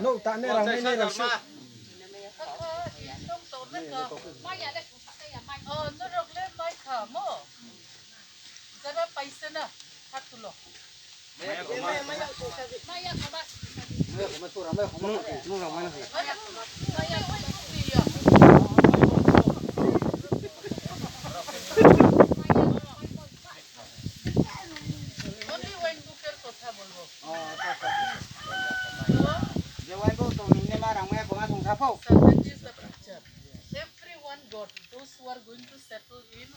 no ta ne rang ne rang su Everyone got, those who are going to settle in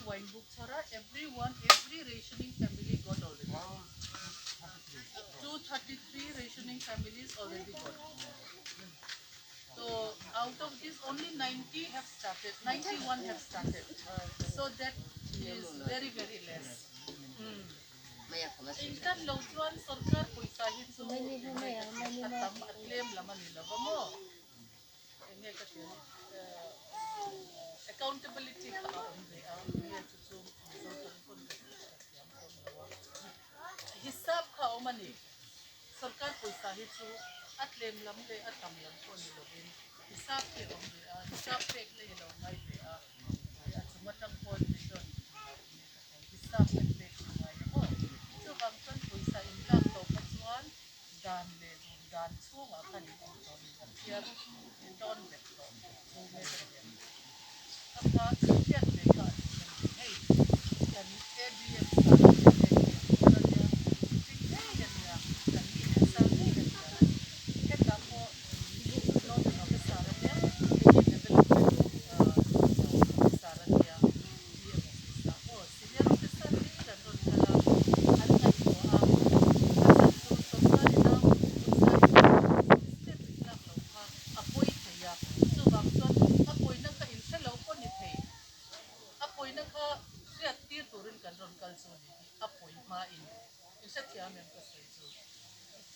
every rationing family got already. 233 rationing families already got. So out of this, only 90 have started, 91 have started. So that is very, very less. Intan lautuan sarkar paisa hitu atam atlem laman nilava mo. Accountability ka hisab ka omani sarkar paisa hitu atlem lamle atam lam ko nilovin hisab ke omre hisab pe le lo ngai pe matang condition hisab pe ngai mo so bangkan paisa imlang to katuan dan le dan chung akan ito tiar don le to so me apa tiar le ka hey kan ADM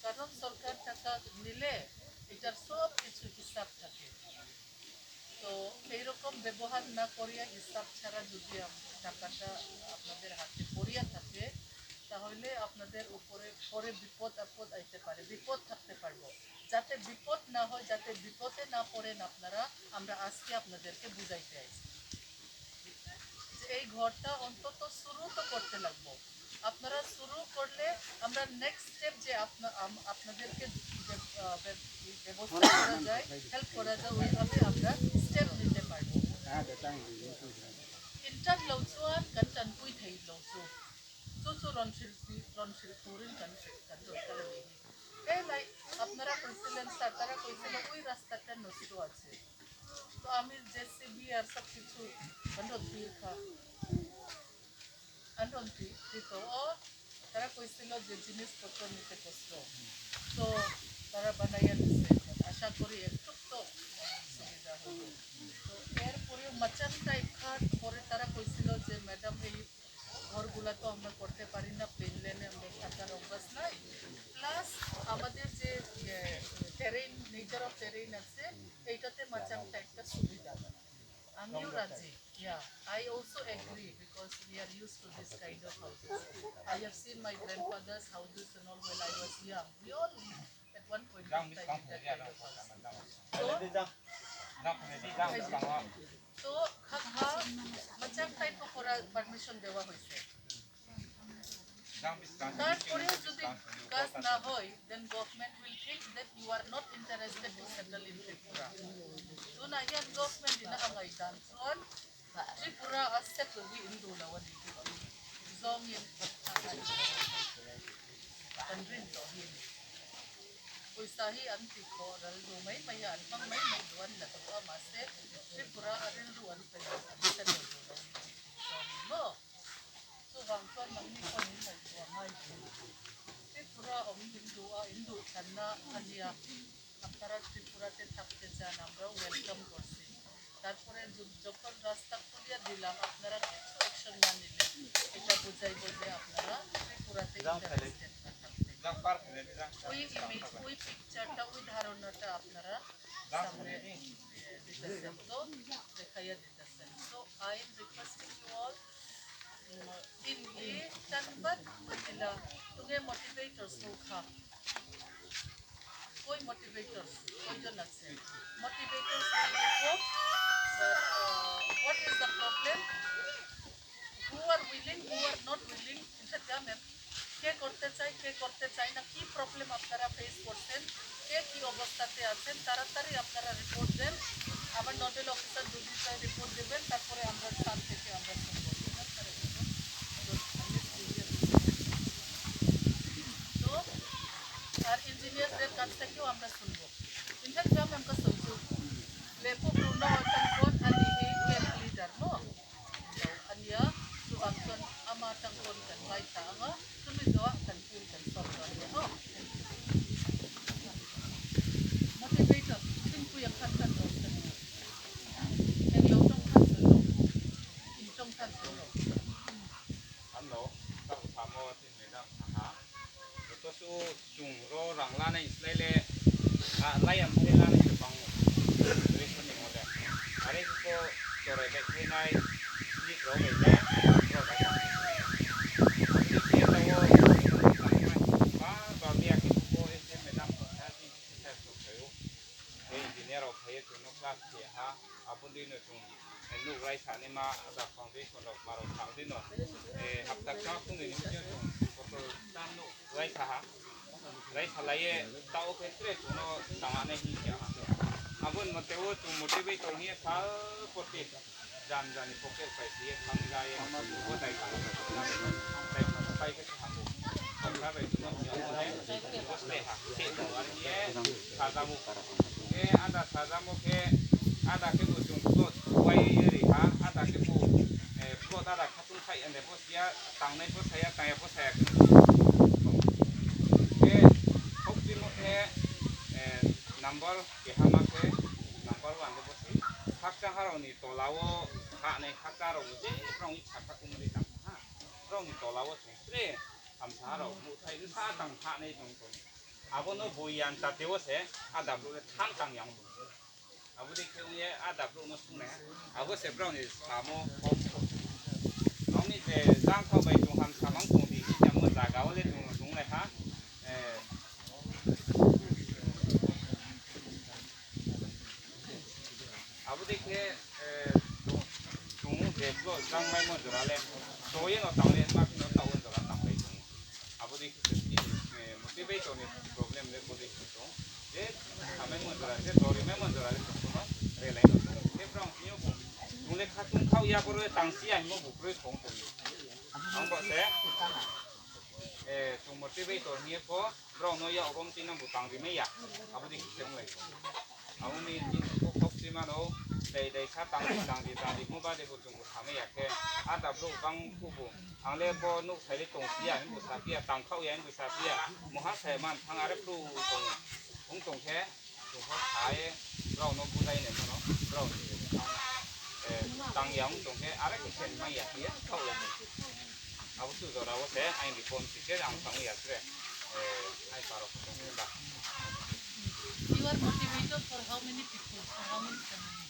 কারণ সরকার টাকা নিলে এটার সব কিছু হিসাব থাকে তো এইরকম ব্যবহার না করিয়া হিসাব ছাড়া যদি টাকাটা আপনাদের হাতে পড়িয়া থাকে তাহলে আপনাদের উপরে পরে বিপদ আপদ আইতে পারে বিপদ থাকতে পারবো যাতে বিপদ না হয় যাতে বিপদে না পড়েন আপনারা আমরা আজকে আপনাদেরকে বুঝাইতে আইছি যে এই ঘরটা অন্তত শুরু তো করতে লাগবো আপনারা শুরু করলে আমরা নেক্সট স্টেপ যে আপনাদেরকে ব্যবস্থা করা যায় হেল্প করা যায় ওইভাবে আমরা স্টেপ নিতে পারবো ইন্টার লৌচুয়ান কান্টান পুই থাই লৌচু চুচু রনশিল পুরিন কান্ট্রোল এই লাইক আপনারা কইছিলেন তারা কইছিল ওই রাস্তাটা নষ্ট আছে তো আমি জেসিবি আর সব কিছু আনন্দি তো তারা কইছিল যে জিনিসপত্র নিতে কষ্ট তো তারা বানাইয়া দিচ্ছে আশা করি একটু তো সুবিধা হবে তো এরপরেও মাচান টাইপ খাট পরে তারা কইছিল যে ম্যাডাম এই ঘরগুলা তো আমরা করতে পারি না প্লেন লেনে আমরা থাকার অভ্যাস নাই প্লাস আমাদের যে টেরেইন নেচার অফ টেরেইন আছে এইটাতে মাচান টাইপটা সুবিধা আমিও রাজি Yeah, I also agree because we are used to this kind of houses. I have seen my grandfather's houses and all when I was young. We all lived at one point in time in that kind of house. So, macam type of permission dewa hoise. তারপরে যদি কাজ না হয় then government will think that you are not interested to settle in Tripura. So na yan government ina angay danson Tripura as settle we Indo lawan dito. Zongin kanrin to hin. Usahi anti ko dal rumay mayan pang may duwan na to amase Tripura arin ruwan pa settle do lawan. No. So bangkon mangni ko ni may Tripura Indo kanna ania আপনারা ত্রিপুরাতে থাকতে চান আমরাও welcome করছি তারপরে যখন রাস্তা খুলিয়ে দিলাম আপনারা কিছু অ্যাকশন না নিলে এটা বোঝাইব যে আপনারা ত্রিপুরাতে ইন্টারেস্টেড না থাকতে ওই ইমেজ ওই পিকচারটা ওই ধারণাটা আপনারা সামনে দিতেছেন তো দেখাইয়া দিতেছেন so I am requesting you all ইনলি tanbat matila tunge motivators no kha koi motivators, koi jon ase. Motivators will report that what is the problem, who are willing, who are not willing. In fact জানেন কে করতে চাই না, কি problem আপনারা face করছেন, কে কি অবস্থাতে আছেন, তাড়াতাড়ি আপনারা রিপোর্ট দেন। আবার নোডাল অফিসার যদি চাই রিপোর্ট দেবেন, তারপরে আমরা স্থান থেকে আমরা শুনবো। তো আর ইঞ্জিনিয়ারদের কাছ থেকেও আমরা শুনবো। In fact kami ang kasudyo. Lepo Bruno ang kon ani camp leader no. Anya tu angkon ama tangkon kan baita nga tumizo kan pun kan software no. Motivator singku yang kan roster. Yang lo tong kan solo. In tong kan solo. Ano, tak samo tin medang ha. Ito su jungro ranglana islele layam lana bang. Reason mo le. Are ko tore be kinai ni ro be le. Ro ba. Ni tawo ba dia ki ko ese medang ha ti se so keu. Engineer of here to no class ha. Abundi no tung. Nu rai sa ni ma da foundation of maro foundation. Hamsa ka kung ni niyo ko tan no rai sa ha. Rai sa lai tao ke tre no tama ne hi ya. Abun mateo tu motivator ni sal poti jan jan poke pai si tham ga ye ko dai ka dai ke ha mo ka bai tu no ya ne ko ste ha se to ar ye sa ga mu ke ada ada ke bu tung ko wai ye ri ha ada ke bu ko ada ka tung khai ane bo sia tang nei bo saya tai bo saya ke hok di mo ke number ke hama ke number 1 de bo si hakka haro ni to lawo ha nei hakka ro je rong i chakka kum ri tang ha rong ni to lawo tung tre Hamsa ro mu thai sa tang ha nei tung ko abono boyan ta tewo se ada bro thang tang yang abu de ke ye ada bro no sung ne abu se bro ni samo nong ni de jang khau bai tung Hamsa mang tung di ya mo za ga le tung le ha abu de ke tung de bro jang mai mo dra le so ye no tang le ma no ta won dra tang bai tung abu de ke motivator ni problem le ko de tung de amai mo dra de dori me mo dra le tung no re lai no de bro ni yo tung le kha tung khau ya ko re tang si ai mo bu pro thong tung ang bo se tung motivator ni ko bro no ya rom tin nam bu tang ri me ya abu de ke mo le abu ni tin ko kop si ma no dai kha tang di mo ba de bu tung ko thame ya ke ada bro bang ku bu ang le bo nu thai le tong si ya bu sa pia tang khau ya bu sa pia mo ha sai man thang are bro tong ke tung ho thai bro no bu dai ne no bro tang yang tong ke are ke chen ma ya kia khau ya abu tu do ra wo se ai ni pon si ke ang sang ya tre ai paro ko tong ba. You are motivated for how many people, for how many families?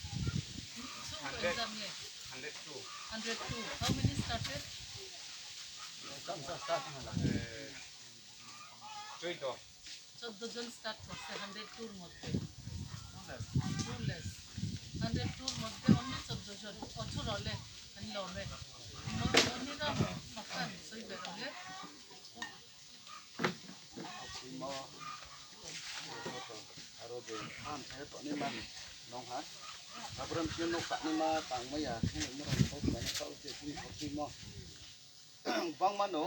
So exam ye 102 102. How many started? joto So doesn't start for 102 মধ্যে two less 102 মধ্যে only 14 জন অছর হলে আমি লবে মনি না মাখান সই বেরলে aro de am saya to ni man nong ha abram chen no ka ni ma tang ma ya ni mo ran ko ma ka je ni ko ti mo bang man no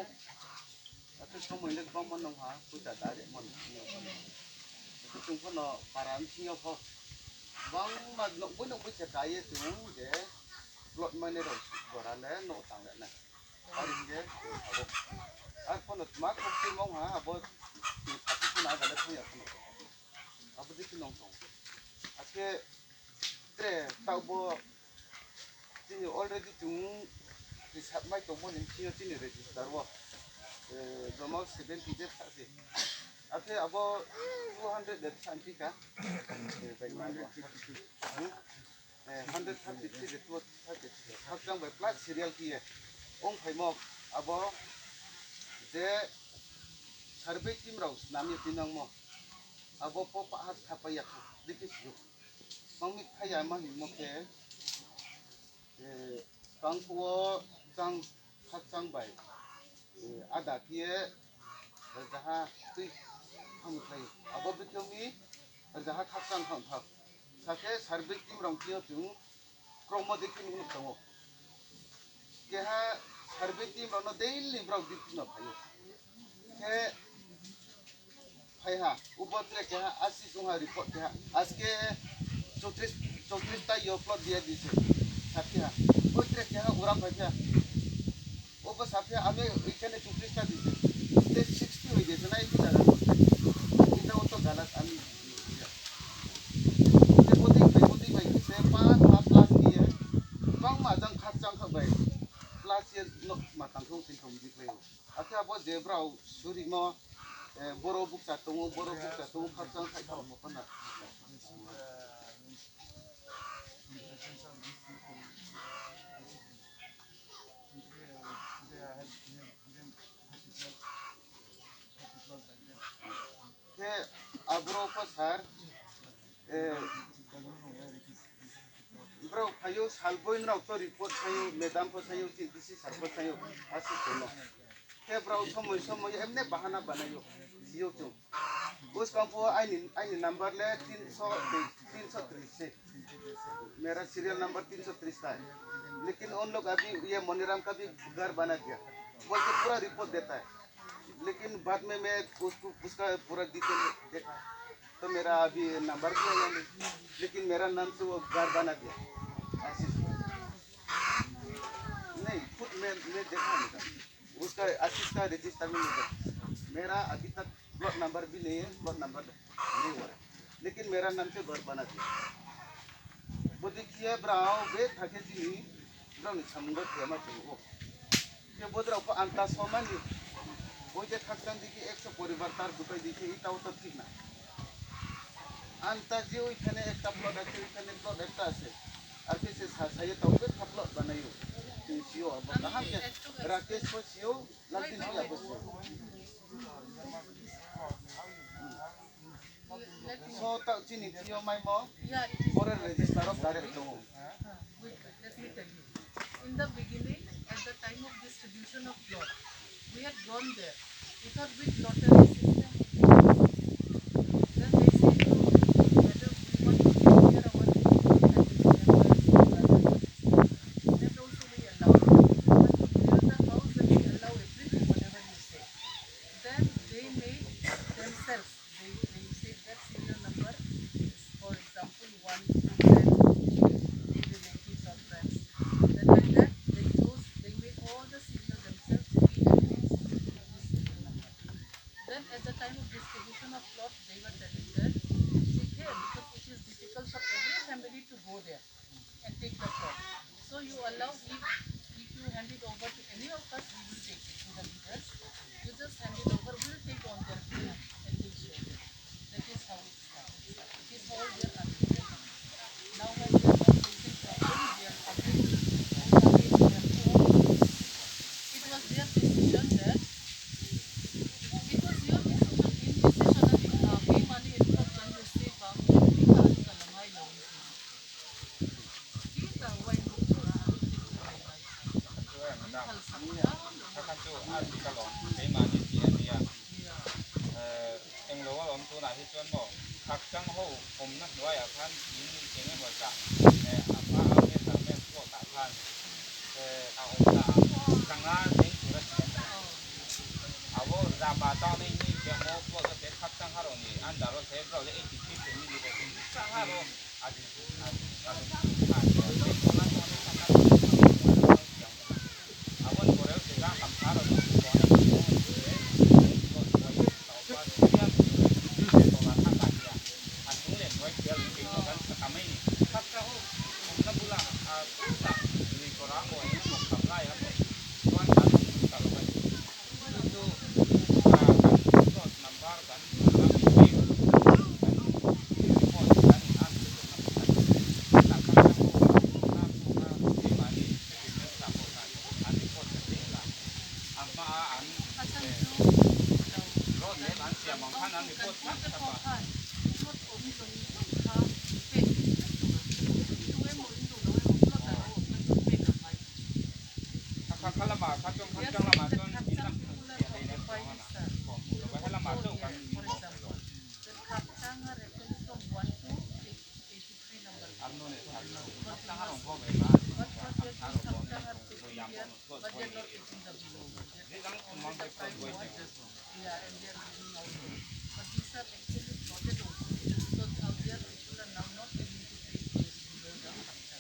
atu so mo le bang man nong ha pu ta da de mon atu tung ko no param chi yo pho bang ma no bu che ka ye tu de lot ma ne ro bo ra le no tang le na ari ge abo a ko no ma ko ti mo ha abo ti ta ti na ga le ko ya ko abu di kinong tong ake tre tau bo tini already tung di sat mai to mo nim chi tini register wo normal 70 de thasi ake abo 200 de santi ka bai ma 133 de to 30 hakang bai plus serial ki ong phai mo abo de survey team raus nami tinang mo abo po pahat kapayak dikis yuk mangmit kaya mah moke kang kuo cang khak cang bai ada kie jaha tui ham kai abo bitomi jaha khak cang kham khak sake sarbik tim rong kie tung kromo dikin ung tongo keha sarbik tim rong no daily brok dikin no payo ke ha ऊपर से क्या है 80 तुम्हारा report क्या है आज के 34 ता यो प्लॉट दिया दीजिए साथी है ऊपर क्या है उराम भाई क्या ऊपर साथी हमें इतने 34 ता दीजिए इससे 60 हो गए ना इतना इतना वो तो गलत आमी ये बोली भाई से 5 प्लस दिए बंग माजंग खाचंग खबाई प्लस ये नो मातंग को सिंह को दिख रहे हो अच्छा वो जेब्राउ सूरी मो boro bukta tongo khacang khai mo pana ke abro pasar bro kayo salboin rau to report kayo medam ko sayo disi sarbo sayo asi kono ke bro somoy emne bahana banayo siyo tu उस कंपो आई number ले 330 से मेरा serial number 330 था लेकिन उन लोग अभी ये मोनीराम का भी घर बना दिया बोल के पूरा रिपोर्ट देता है लेकिन बाद में मैं उसका पूरा डिटेल देखा तो मेरा अभी नंबर भी है लेकिन मेरा नाम से वो घर बना दिया नहीं खुद मैं देखा नहीं उसका आशीष का रजिस्टर में नहीं मेरा अभी तक प्लॉट नंबर भी नहीं है प्लॉट नंबर नहीं हुआ है लेकिन मेरा नाम से घर बना दिया वो देखिए ब्राउ वे थके जी ब्राउ ने समझो थे मत वो ये बोधराव को अंता सोमानी वो जे थकन देखिए 100 परिवार तार दुकाई देखिए इतना तो ठीक ना अंता जो इतने एक प्लॉट है इतने प्लॉट एक से आगे से सासाये तो वे प्लॉट बनाइयो सियो अब कहां के राकेश को सियो लंदन किया बस so tak sini tio mai mo for a register of direct to wait, let me tell you. In the beginning, at the time of distribution of plot, we had gone there. We thought with lottery system. Then they said, no, whether we want to clear our that also we allow. But to clear the house, then we allow everything, whatever you say. Then they made themselves. They say that serial number is, for example, 1 to 10 relatives or friends. Then like that, they made all the serial themselves to be against this serial number. Then at the time of distribution of plot, they were telling that, sit here because it is difficult for every family to go there and take the plot. So you allow, if you hand it over to any of us, we will take it to the leaders. You just hand it over, we will take on their behalf and we'll show them. That is how it started. It is all their agreement. Now when they are not facing problems, they are coming again to their own. It was their decision that, it was your decision, in decision, pay money in front when you say, Bang, we can't kalamay lang. Kita, why not? Kan tu ada kalau tema ni dia yang luar orang tu nak hidup mo hak cang ho om nak dua ya kan ini kena baca apa dia sampai kau tak kan om tak sangat yang surat awak dapat tahu ni dia mau kau tu hak cang haron ni anda lo saya berau le itu ni ni tu sangat haron ada What project is Hamsa are taking here, but they are not taking the below budget. Only the prime one. Yeah, and they are giving out. But these are actually plotted also. So out there people are now not able to take those below the Hamsa.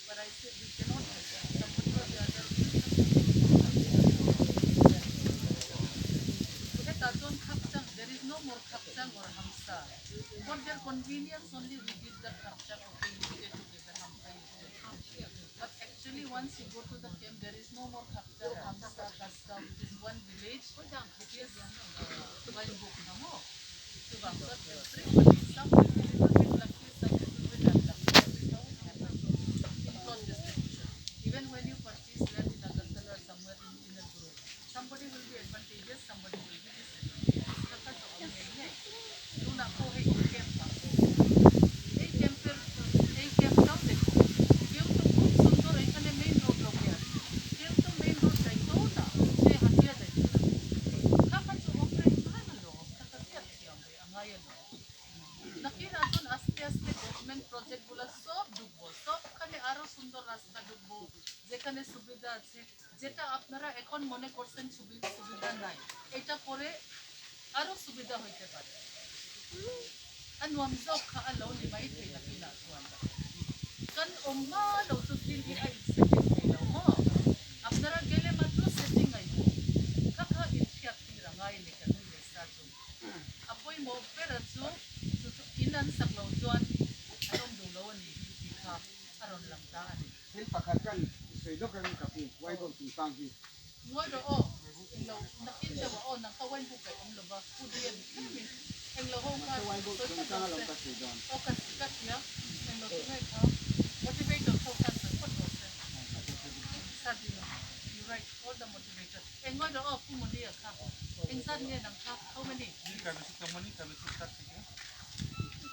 But I said we cannot help them. Somebody or the other will there is no more Kapchang or Hamsa. For their convenience only we did the Kapchang, okay, we did together Hamsa. But actually once you go to the camp there is no more Kapchang, Hamsa, Kasta, which is one village. It is one book, no? So Hamsa everybody, some will be little bit lucky, some will be unlucky. That's how it happens in plot distribution. Even when you purchase land in Agartala or somewhere in a group, somebody will be advantageous, somebody will be disadvantageous. Luna ko hey camp pa. Hey camper, hey camp daw dekho. Camp to खूब सुंदर एखाने main road लगे আছে. Camp to main road যাইতো না. সে হাতিয়া যাইতো. Kapag so opre ano lo, kakatiyak siya may angayan lo. Nakira doon aste-aste government project গুলা সব ডুববো. সবখানে আরো সুন্দর রাস্তা ডুববো. যেখানে সুবিধা আছে, যেটা আপনারা এখন মনে করছেন সুবিধা নাই. এটা পরে আরো সুবিধা হইতে পারে. Anwam zok ka alaw ni may pinakilatuan. Kan umma law to hindi ay setting ilaw mo. Apnara gele matlo setting ay mo. Kaka ityak tirangay ni kanila sa to. Apoy mo peratso inan sa klaujuan anong dulawan ni ika aron lang taan. Hin pakatkan sedo kan kapi wai ko tang hi. Mo do ilaw nakinda wa nang kawan ko kay laba pudiyan. Ang lahong ka, so ito o kasikat niya, ang lahong ka, motivator so kansan po doon. Sabi mo, you write all the motivator. Ang nga doon, pumuli ka. Ang saan niya ng ka, how many? Kami sa kamani, kami sa taxi.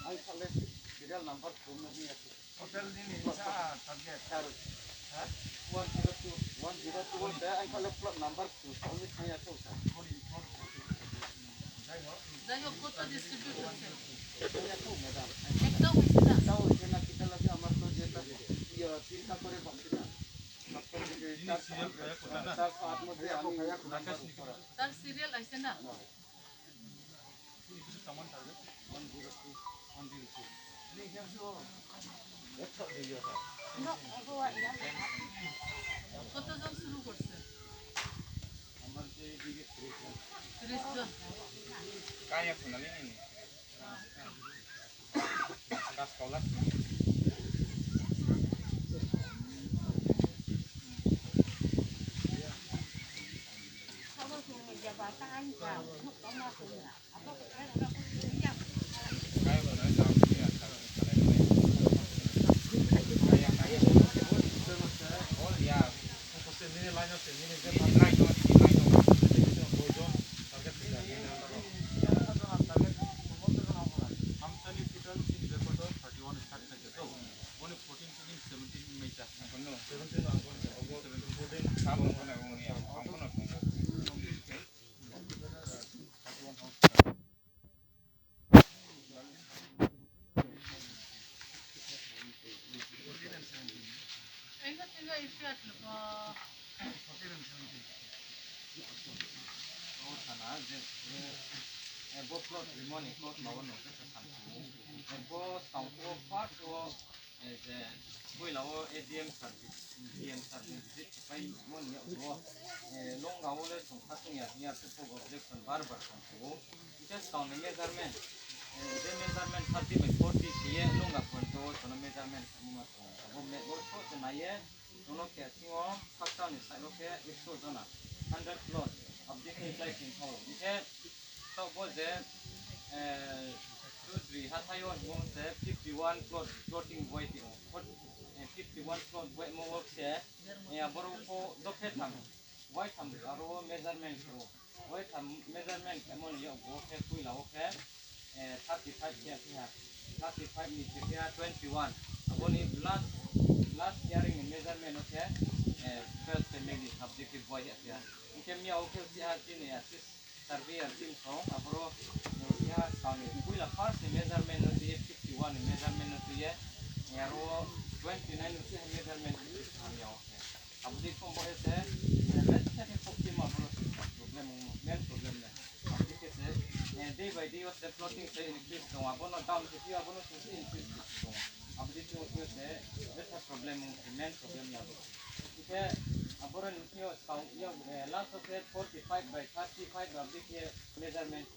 Ay kale serial number phone na niya. Hotel din sa target. Karo. Ha? 102 ay kale plot number 2 sa ulit niya to sa. Dahil ko to distribution sir. Kaya to madam. Ekdaw sila. Daw na kita lagi amar to jeta. Iya tinta করে বাকিটা। তার সাথ মধ্যে আমি তার serial আছে না? 102 কতজন শুরু করছে? আমার যে দিকে 30 জন। Kaya ko na rin. Gas kolas. Plot limoni plot lawan no sa sampu. Ebo sampu part o je koi lawo ADM service pai mon ya wo long gawo le song khatung ya se po objection bar sampu. Just count measurement. The measurement 30 by 40 ye long ga pon to measurement ni ma to. Abo me or to na ye dono ke singo fakta ni sai lo ke 100 jona 100 plot objection like in how. So was there 2 3 hatayon mo se 51 floating waiting 51 float wait mo work se ya boro ko dokhe tham white tham aro measurement ro white tham measurement amon yo go ke kui la ke 35 ya 35 ni se 21 aboni last yearing measurement okay first maybe objective boy ya kemia okay si atin ya survey team ko apro ya kami kuila first measurement no ye 51 measurement no ye Nrau 29 nusi measurement hamnya. Abdi kombo ese let's say problem main problemnya. Abdi kese day by day was floating say increase dong. Abono down kesi abono susi increase dong. Abdi tu se let's have problem main problemnya. Ike abono nusi yo last of 45 by 35 abdi ke measurement.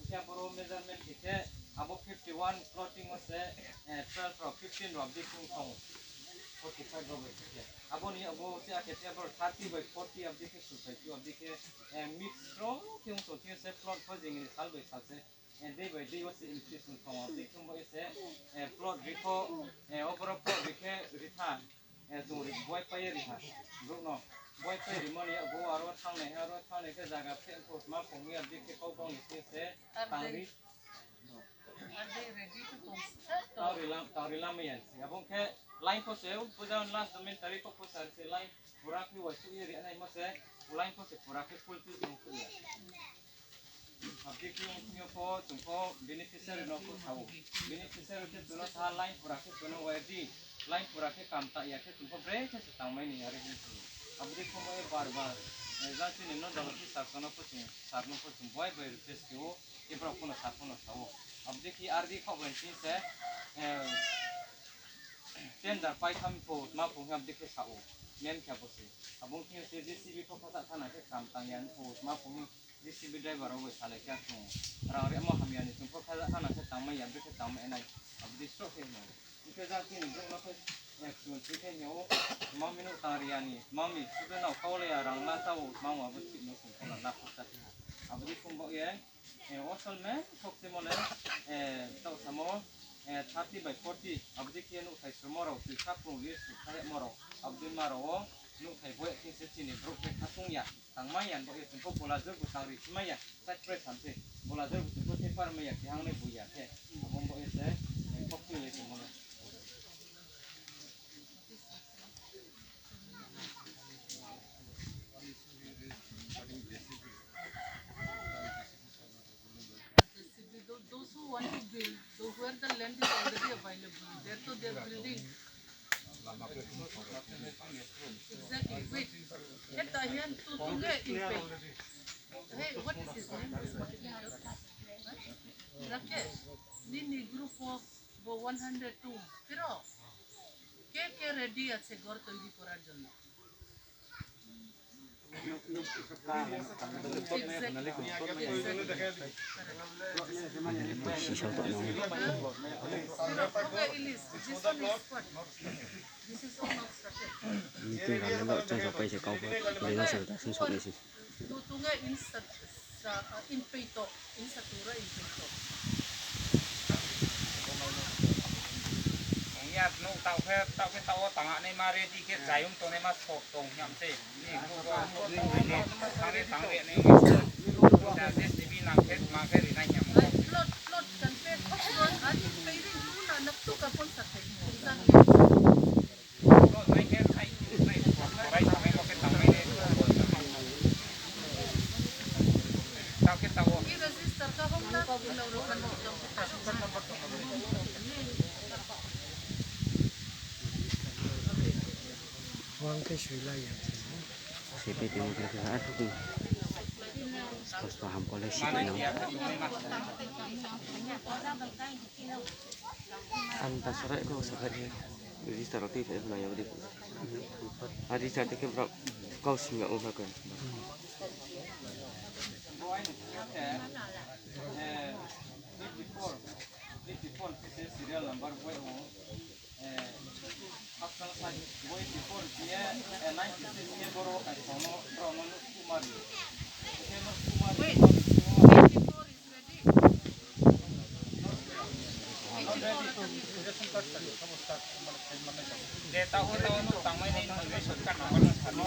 Ike abono measurement ike abo 51 floating was 12 or 15 abdi kung 45 over here. Abo ni abo si akete abo 30 by 40 abdi ke sulfate abdi ke mix strong kung so kung se plot posing ni salbe salse day by day was increase from abdi kung bo ise plot riko overall plot rike ritha tu boy paye ritha bro no boy paye rimoni abo aro thang ne ke jaga pe ko ma pongi abdi ke ko bong ni se tangri Are they ready to construct? Taurilam yan. Abong ke line ko se puja last domain tari ko pusar se line pura ki wasu iri anai mo se line ko se pura ki full tu yung kuya. Abdi ki yung ko tungko beneficiary no ko tahu. Beneficiary ke tuno sa line pura ki tuno wadi line pura ki kamta ya ke tungko break ke se tamai ni hari ni. Abdi ko mo bar Zanti ni no dalam ki sarno ko boy boy request ki wo ibra ko no sarno tahu. Abdi ki ardi kau bensin se tender pai kami po ma po abdi ke sao men kya bosi abong ki se JCB ko pata thana ke kam tangyan po ma po JCB driver ro sale kya tu ra re mo hamian ni tumpo khala thana ke tamai abdi ke tamai nai abdi sto ke no ike zanti ni jo no ke sun ti ke nyo ma minu tariani mami sudah na kaule ya rang la tau ma wa abdi no sun ko na ko ta abdi kumbo ye wasal me thokte mole tau samo 30 by 40 abdi ki nu thai sumoro tu sapung li su thai moro abdi maro nu thai boy ki se chini bro ke khatung ya tangmayan bo itu ko bola jer bu tangri chimaya sat pre sampe bola jer bu ko te par me ya ki hang ne bu ya ke among bo ese thokte le se mole Those who want to build, those where the land is already available, there to their building. Exactly. Wait. At the end, hey, what is his name? Rakesh. Nini group of 102. Pero, ke ready at Segor to di Corajon. nu tao cái tao tanga này mà ready cái giải ông tôi này mà sốt tông nhắm thế này cái tang này này là JCB nang cái mà cái này nhắm Plot kan pe khosron ati pairing tu na naktu ka pon sa thai plot này cái này cái tang này cái tang này tao cái tao ki register ka hom na ilaw ro kan jong Vâng, cái suy là vậy. Sẽ bị tiêu cái thứ hết không? Pas paham boleh sih no. Antas sore ko sakit. Jadi taruh di sana ya di. Adi cantik ke bro. Kau sih nggak usah kan. Before serial number After that, boy before dia 96 dia baru kono Roman Kumar. Wait, 84 is ready. Dia tahu nu tangmai ni nu shortcut number satu.